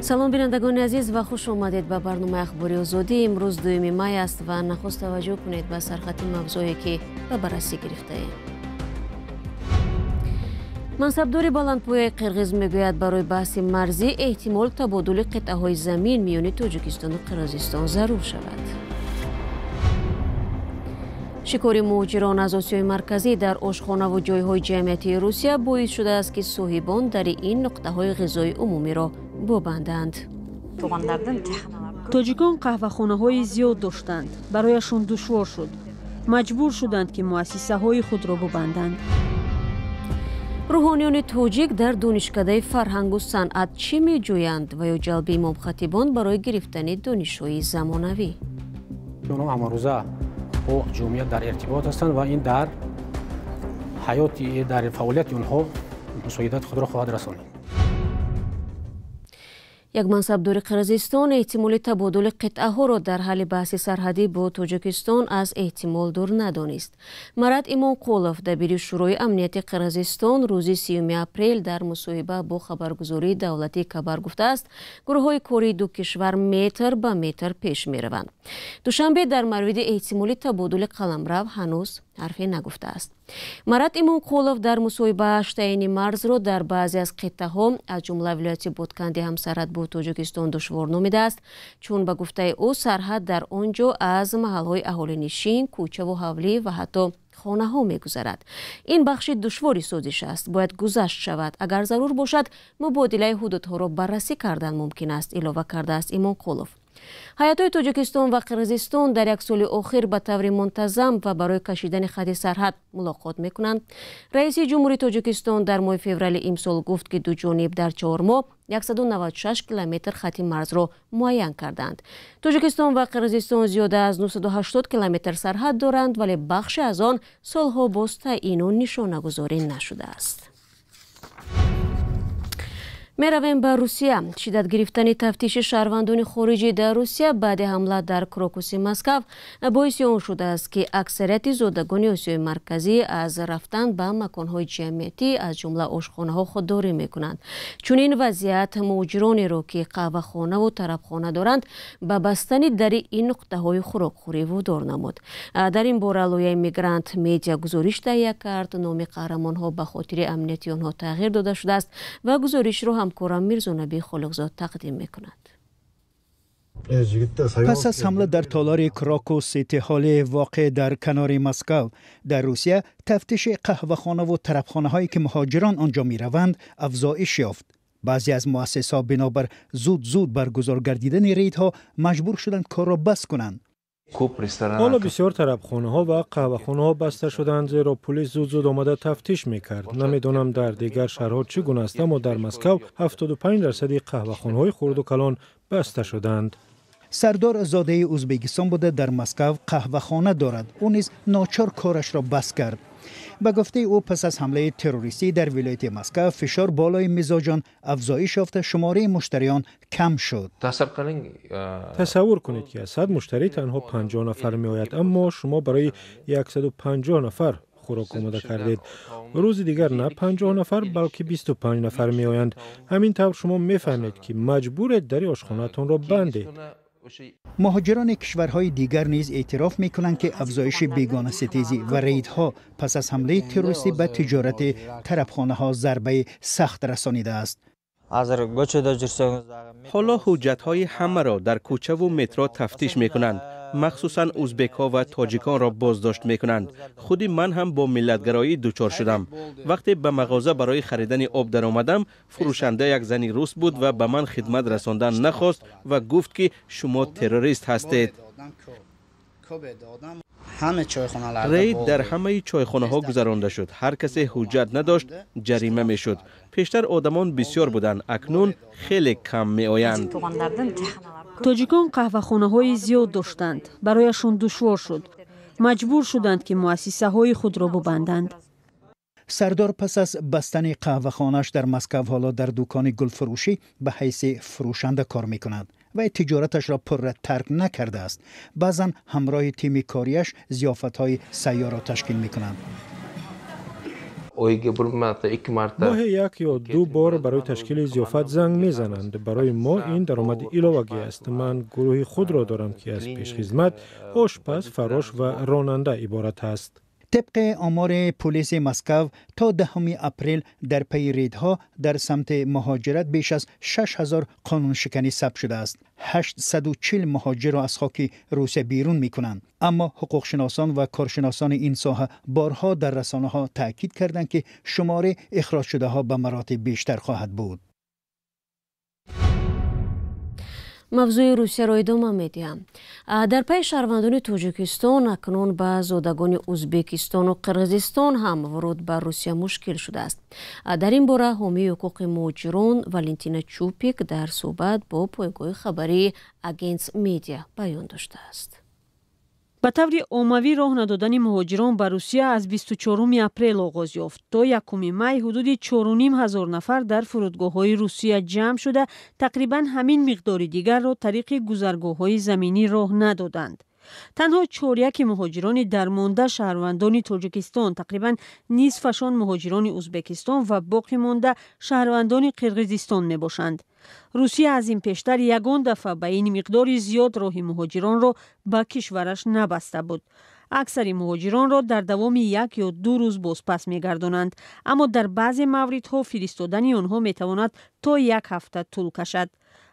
салом бинандагони азиз ва хуш омадед ба барномаи ахбори озодӣ. имрӯз 2 май аст ва нахуст таваҷҷӯҳ кунед ба сархати мавзӯе ки ба баррасӣ гирифтаем. мансабдори баландпояи қирғиз мегӯяд барои баҳси марзӣ эҳтимол табодули қитъаҳои замин миёни Тоҷикистону Қирғизистон зарур шавад. шикори муҳоҷирон аз Осиёи марказӣ дар ошхонаву ҷойҳои ҷамъиятии Русия боис шудааст ки соҳибон дари ин нуқтаҳои ғизои умумиро бобанданд. тоҷикон қаҳвахонаҳои зиёд доштанд. барояшон душвор шуд. маҷбур шуданд ки муассисаҳои худро бобанданд. рӯҳониёни тоҷик дар донишкадаи фарҳангу санъат чӣ меҷӯянд ва ё ҷалби имомхатибон барои гирифтани донишҳои замонавӣ? با جمعیت در ارتباط هستند و این در حیات در فعالیت اونها مساعدت خود را خواهد رسانید. як мансабдори Қирғизистон эҳтимоли табодули қитъаҳоро дар ҳалли баҳси сарҳадӣ бо Тоҷикистон аз эҳтимол дур надонист. Марат Имонқулов, дабири шӯрои амнияти Қирғизистон, рӯзи 30 апрел дар мусоҳиба бо хабаргузории давлатии Кабар гуфтааст, гурӯҳҳои кори ду кишвар метр ба метр пеш мераванд. душанбе дар мавриди эҳтимоли табодули қаламрав ҳанӯз ҳарфе нагуфтааст. Марат Имонқулов дар мусоҳибааш таъини марзро дар баъзе аз қитъаҳо аз ҷумла вилояти Ботканди ҳамсарҳад бо Тоҷикистон душвор номидааст, чун ба гуфтаи ӯ сарҳад дар он ҷо аз маҳалҳои аҳолинишин, кӯчаву ҳавлӣ ва ҳатто хонаҳо мегузарад. ин бахши душвори созиш аст, бояд гузашт шавад. агар зарур бошад, мубодилаи ҳудудҳоро баррасӣ кардан мумкин аст, илова кардааст Имонқулов. ҳаятҳои Тоҷикистон ва Қирғизистон дар як соли охир ба таври мунтазам ва барои кашидани хати сарҳад мулоқот мекунанд. раиси ҷумҳурии Тоҷикистон дар моҳи феврали имсол гуфт ки дуҷониб дар 4 моҳ 196 километр хати марзро муайян карданд. Тоҷикистон ва Қирғизистон зиёда аз 980 километр сарҳад доранд, вале бахше аз он солҳо боз таъину нишонагузорӣ нашудааст. меравем ба Русия. шиддат гирифтани тафтиши шаҳрвандони хориҷӣ дар Русия баъди ҳамла дар Крокуси Москав боиси он шудааст ки аксарияти зодагони Осиёи марказӣ аз рафтан ба маконҳои ҷамъиятӣ аз ҷумла ошхонаҳо худдорӣ мекунанд. чунин вазъият муҳоҷиронеро ки қаҳвахонаву тарабхона доранд ба бастани дари ин нуқтаҳои хӯрокхӯрӣ водор намуд. дар ин бора лояи Мигрант медиа гузориш таҳия кард. номи қаҳрамонҳо ба хотири амнияти онҳо тағйир дода шудааст ва гузоришро ҳамкорам Мирзонаби Холиқзод тақдим мекунад. پس از حمله در تالار کراکوس سیتی حالی واقع در کنار مسکو در روسیه تفتیش قهوه‌خانه و طربخانه هایی که مهاجران آنجا می روند افزایش یافت. بعضی از مؤسسات بنابر زود برگزار گردیدن ریدها مجبور شدند کار را بس کنند. حالا بسیار طربخانه ها و قهوه‌خانه ها بسته شدند زیرا پلیس زود آمده تفتیش میکرد. نمیدونم در دیگر شهرها چگونه است، اما در مسکو 75% قهوه‌خانه های خرد و کلان بسته شدند. سردار زاده ازبکستان بوده در مسکو قهوه‌خانه دارد. او نیز ناچار کارش را بس کرد. به گفته او پس از حمله تروریستی در ولایت مسکو فشار بالای مزاجان افزایش یافته، شماره مشتریان کم شد. تصور کنید که از 100 مشتری تنها 50 نفر می آید، اما شما برای 150 نفر خوراک آماده کردید. روز دیگر نه 50 نفر بلکه 25 نفر می آیند. همین طور شما می فهمید که مجبورید در آشخانه‌تان را بندید. مهاجران کشورهای دیگر نیز اعتراف می‌کنند که افزایش بیگانه ستیزی و ریدها پس از حمله تروریستی به تجارت طربخانه‌ها ضربه سخت رسانیده است. حالا حجت‌های همه را در کوچه و مترو تفتیش می‌کنند. مخصوصاً ازبک‌ها و تاجیکان را بازداشت می‌کنند. خودی من هم با ملت‌گرایی دچار شدم. وقتی به مغازه برای خریدن آب در آمدم، فروشنده یک زنی روس بود و به من خدمت رساندن نخواست و گفت که شما تروریست هستید. رید در همه چایخانه ها گذرانده شد. هر کسی حجت نداشت جریمه می شد. پیشتر آدمان بسیار بودند، اکنون خیلی کم می آیند. توجیکان قهوه‌خانه های زیاد داشتند. برایشان دشوار شد. مجبور شدند که مؤسسه های خود را ببندند. سردار پس از بستن قهوه‌خانه‌اش در مسکو حالا در دکان گلفروشی به حیث فروشنده کار می کند و تجارتش را پر ترک نکرده است. بعضا همراه تیم کاریش ضیافت‌های سیار را تشکیل می کنند. ماهی یک یا دو بار برای تشکیل ضیافت زنگ میزنند. برای ما این درآمد ایلاوگی است. من گروه خود را دارم که از پیشخدمت، آشپز، فراش و راننده عبارت است. طبق آمار پلیس مسکو تا 10 اپریل در پی ریدها در سمت مهاجرت بیش از 6000 قانون شکنی ثبت شده است. 840 مهاجر را از خاک روسیه بیرون می کنند. اما حقوق شناسان و کارشناسان این ساحه بارها در رسانه ها تاکید کردند که شمار اخراج شده ها به مراتب بیشتر خواهد بود. موضوع روسیه را ادامه میدیم. در پی شهروندان تاجیکستان اکنون به زادگان ازبکستان و قرقیزستان هم ورود به روسیه مشکل شده است. در این باره حامی حقوق مهاجران والنتینا چوپیک در صحبت با پایگاه خبری اگنس میدیا بیان داشته است. به طور عمومی راه ندادن مهاجران به روسیه از 24 اپریل آغاز یافت. تا 1 می حدود 4,500 نفر در فرودگاه‌های روسیه جمع شده تقریبا همین مقدار دیگر را طریق گذرگاه‌های زمینی راه ندادند. تنها 4 مهاجران درمانده شهروندان تاجیکستان، تقریبا نصفشان مهاجران ازبکستان و باقی مانده شهروندان قرقیزستان می باشند. روسیه از این پیشتر یگان دفعه به این مقدار زیاد راه مهاجران را به کشورش نبسته بود. اکثر مهاجران را در دوام 1 یا 2 روز بازپس می گردانند، اما در بعضی موردها فرستادن آنها می تواند تا 1 هفته طول کشد.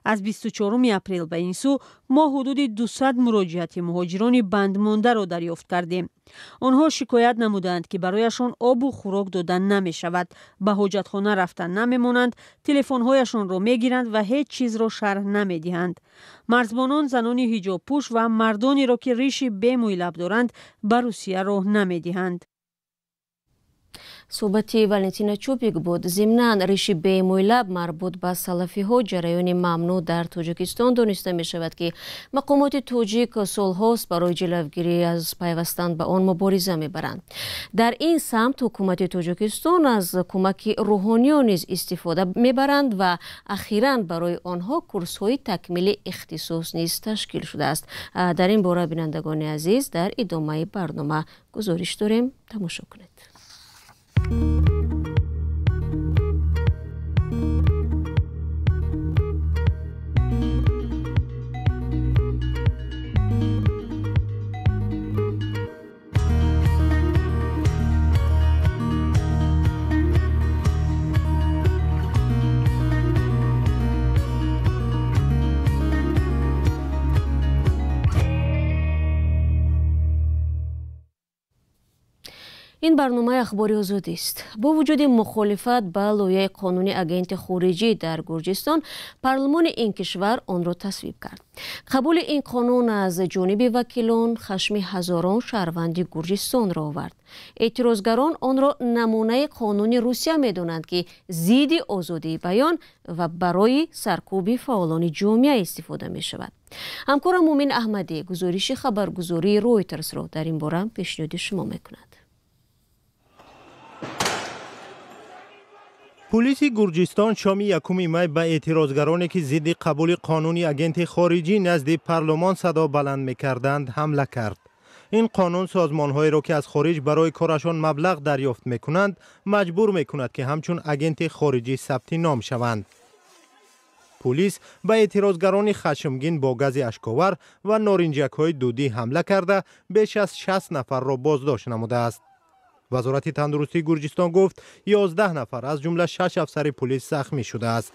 از 24 اپریل به این سو ما حدود 200 مراجعت مهاجران بندمانده را دریافت کردیم. آنها شکایت نمودند که برایشان آب و خوراک دادن نمی شود، به حاجتخانه رفتن نمی مانند، تلفن‌هایشان را می گیرند و هیچ چیز را شرح نمی دهند. مرزبانان زنان حجاب پوش و مردانی را که ریش بی مویلب دارند به روسیه راه نمی دهند. صحبتی والنتینا چوپیک بود. ضمناً ریش بی مویلب مربوط به سلفی ها جریان ممنوع در تاجیکستان دانسته می شود که مقامات تاجیک سالهاست برای جلوگیری از پیوستن به آن مبارزه می برند. در این سمت حکومت تاجیکستان از کمک روحانیان نیز استفاده می برند و اخیراً برای آنها کورس های تکمیل اختصاص نیز تشکیل شده است. در این باره بینندگان عزیز در ادامه برنامه گزارش داریم. تماشا کنید. این برنامه اخباری آزادی است. با وجود مخالفت با لایحه قانونی اگنت خارجی در گرجستان، پارلمان این کشور آن را تصویب کرد. قبول این قانون از جانب وکیلان خشم هزاران شهروند گرجستان را آورد. اعتراضگران آن را نمونه قانون روسیه می‌دانند که ضد آزادی بیان و برای سرکوب فعالان جامعه استفاده می شود. همکارم مومن احمدی گزارش خبرگزاری رویترز را در این باره پیشنهاد شما می‌کند. پلیس گرجستان شام 1 می به اعتراضگرانی که ضد قبول قانونی اگنت خارجی نزد پارلمان صدا بلند می‌کردند حمله کرد. این قانون سازمان‌هایی را که از خارج برای کارشان مبلغ دریافت می‌کنند مجبور می‌کند که همچون اگنت خارجی ثبت نام شوند. پلیس به اعتراضگران خشمگین با گاز اشک‌آور و نارنجک‌های دودی حمله کرده بیش از 60 نفر را بازداشت نموده است. وزارت تندرستی گرجستان گفت 11 نفر از جمله 6 افسر پلیس زخمی شده است.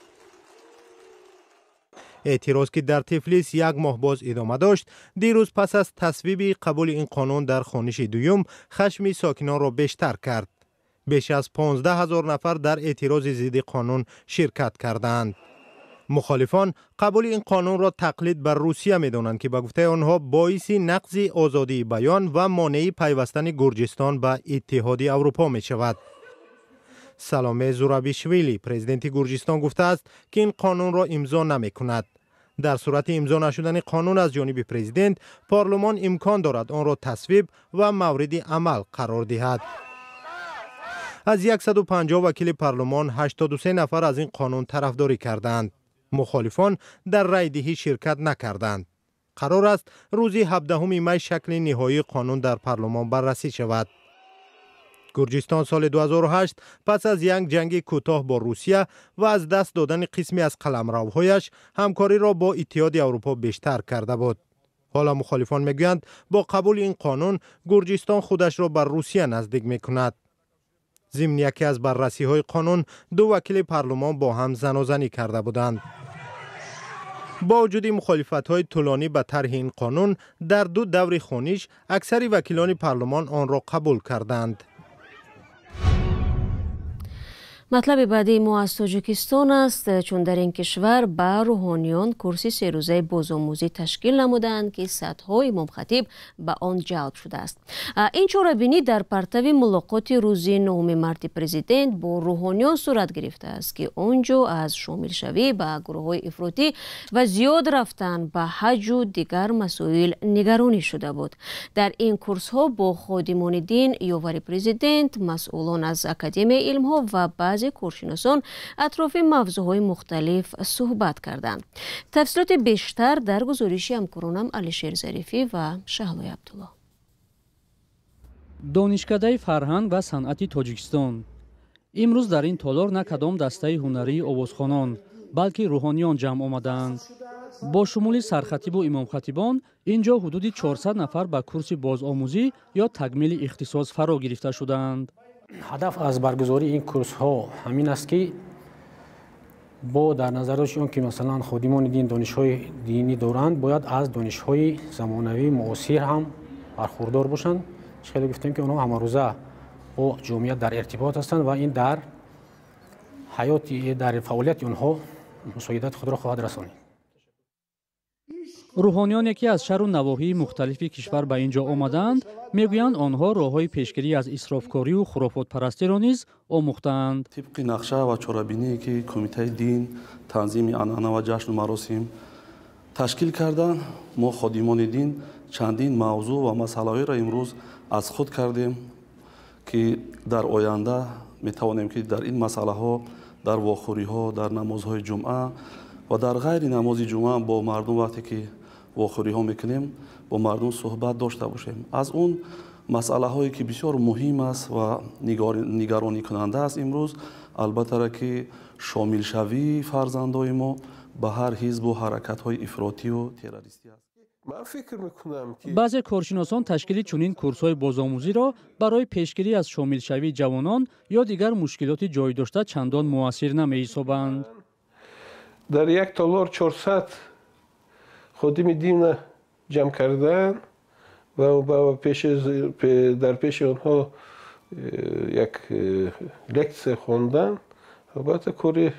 اعتراض که در تفلیس 1 ماه باز ادامه داشت، دیروز پس از تصویب قبول این قانون در خوانش دوم خشم ساکنان را بیشتر کرد. بیش از 15,000 نفر در اعتراض ضد قانون شرکت کردند. مخالفان قبول این قانون را تقلید بر روسیه می‌دانند که به گفته آنها باعث نقض آزادی بیان و مانع پیوستن گرجستان به اتحاد اروپا می شود. سلامه زورابیشویلی پرزیدنت گرجستان گفته است که این قانون را امضا نمی کند. در صورت امضا نشدن قانون از جانب پرزیدنت، پارلمان امکان دارد آن را تصویب و مورد عمل قرار دهد. از 150 وکیل پارلمان 83 نفر از این قانون طرفداری کردند. مخالفان در رای دهی شرکت نکردند. قرار است روز 17 می شکل نهایی قانون در پارلمان بررسی شود. گرجستان سال 2008 پس از یک جنگ کوتاه با روسیه و از دست دادن قسمی از قلمروهایش همکاری را با اتحاد اروپا بیشتر کرده بود. حالا مخالفان میگویند با قبول این قانون گرجستان خودش را بر روسیه نزدیک میکند. ضمن یکی از بررسی های قانون دو وکیل پارلمان با هم زناشویی کرده بودند. با وجود مخالفت های طولانی به طرح این قانون در دو دور خونیش اکثر وکیلان پارلمان آن را قبول کردند. مطلب بعدی ما از تاجیکستان است، چون در این کشور به روحانیان کورسی 3 روزه بازآموزی تشکیل نمودند که صدها امام خطیب به آن جلب شده است. این چاره‌بینی در پرتو ملاقات روز 9 مارس پرزیدنت با روحانیان صورت گرفته است که آنجا از شامل شوی به گروه‌های افراطی و زیاد رفتن به حج و دیگر مسائل نگرانی شده بود. در این کورس ها با خادمان دین، یاور پرزیدنت، مسئولان از اکادمی علم ها و بعضی کارشناسان اطراف موضوعهای مختلف صحبت کردند. تفصیلات بیشتر در گزارش همکارانم علیشیر ظریفی و شهلای عبدالله. دانشکده فرهنگ و صنعت تاجیکستان. امروز در این تالار نه کدام دسته هنری آوازخوانان بلکه روحانیان جمع آمدند. با شمول سرخطیب و امام خطیبان اینجا حدود 400 نفر به کورس بازآموزی یا تکمیل اختصاص فرا گرفته شدند. هدف از برگزاری این کورس ها همین است که با در نظر داشتن که مثلا خادمان دین دانش‌های دینی دارند باید از دانش‌های زمانوی معاصر هم برخوردار باشند. خیلی گفتیم که اونها همه روزه با جامعه در ارتباط هستند و این در حیاتی در فعالیت اونها مساعدت خود را خواهد رسانید. روحانیان یکی از شهر و نواحی مختلف کشور به اینجا آمدند، میگویند آنها راه‌های پیشگیری از اسرافکاری و خرافات پرستی را نیز آموختند. طبق نقشه و چاره‌بینی که کمیته دین تنظیم عنعنه و جشن و مراسم تشکیل کردند، ما خادمان دین چندین موضوع و مسائلی را امروز از خود کردیم که در آینده میتوانیم که در این مسائل‌ها، در واخوری‌ها، در نمازهای جمعه و در غیر نماز جمعه با مردم وقتی که واخوری ها میکنیم با مردم صحبت داشته باشیم. از اون مسئله هایی که بسیار مهم است و نگرانی کننده است امروز البته که شامل شوی فرزندای ما به هر حزب و حرکت های افراطی و تروریستی است. من فکر میکنم که بعضی کارشناسان تشکیل چنین کورس‌های بازآموزی را برای پیشگیری از شامل شوی جوانان یا دیگر مشکلات جای داشته چندان مؤثر نمی‌حسابند. در یک تالار 400 خادم دین جمع کردن و در پیش آنها یک لکچر خواندن. البته کاری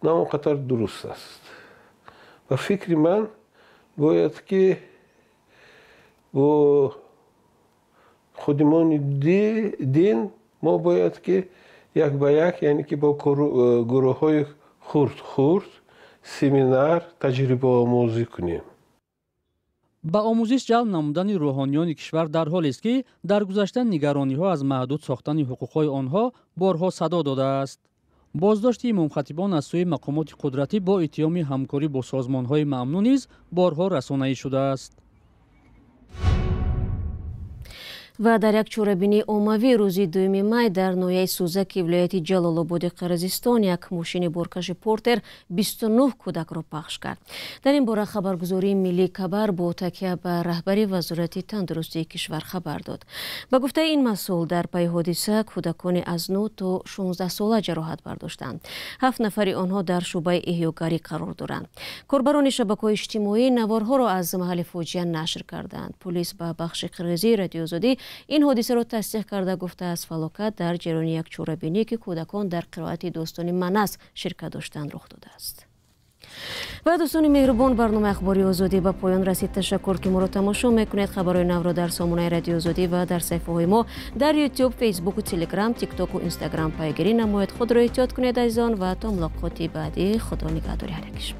ناقدر درست است و فکر من باید که با خادمان دین ما باید که یک به یک، یعنی که با گروه های خورد سمینار تجربه آموزی کنیم. با آموزش جلب نمودن روحانیان کشور در حالی است که در گذشته نگرانی ها از محدود ساختن حقوقهای آنها بارها صدا داده است. بازداشت امام خطیبان از سوی مقامات قدرتی با اتهام همکاری با سازمان های ممنوع نیز بارها رسانه‌ای شده است. و در یک چاره‌بینی عمومی روز 2 مای در ناحیه سوزک ولایت جلال‌آباد قرقیزستان یک ماشین بارکش پورتر 29 کودک را پخش کرد. در این باره خبرگزاری ملی خبر با تکیه به رهبری وزارت تندرستی کشور خبر داد. به گفته این مسئول در پی حادثه کودکان از 9 تا 16 ساله جراحت برداشتند. 7 نفر آنها در شعبه احیاگری قرار دارند. کاربران شبکه‌های اجتماعی نوارها را از محل فاجعه نشر کردند. پلیس به بخش قرقیزی رادیوزادی این حادثه را تصدیق کرده گفته از فلاکت در جریان یک چاره‌بینی که کودکان در قرائت داستان منس شرکت داشتند رخ داده است. و دوستان مهربان، برنامه اخباری آزادی به پایان رسید. تشکر که ما را تماشا میکنید. خبرهای نو را در سامانه رادیو آزادی و در صفحه های ما در یوتیوب، فیسبوک و تلگرام، تیک تاک و اینستاگرام پیگیری نمایید. خود را احتیاط کنید عزیزان و تا ملاقات بعدی. خدا نگهدار هر یک.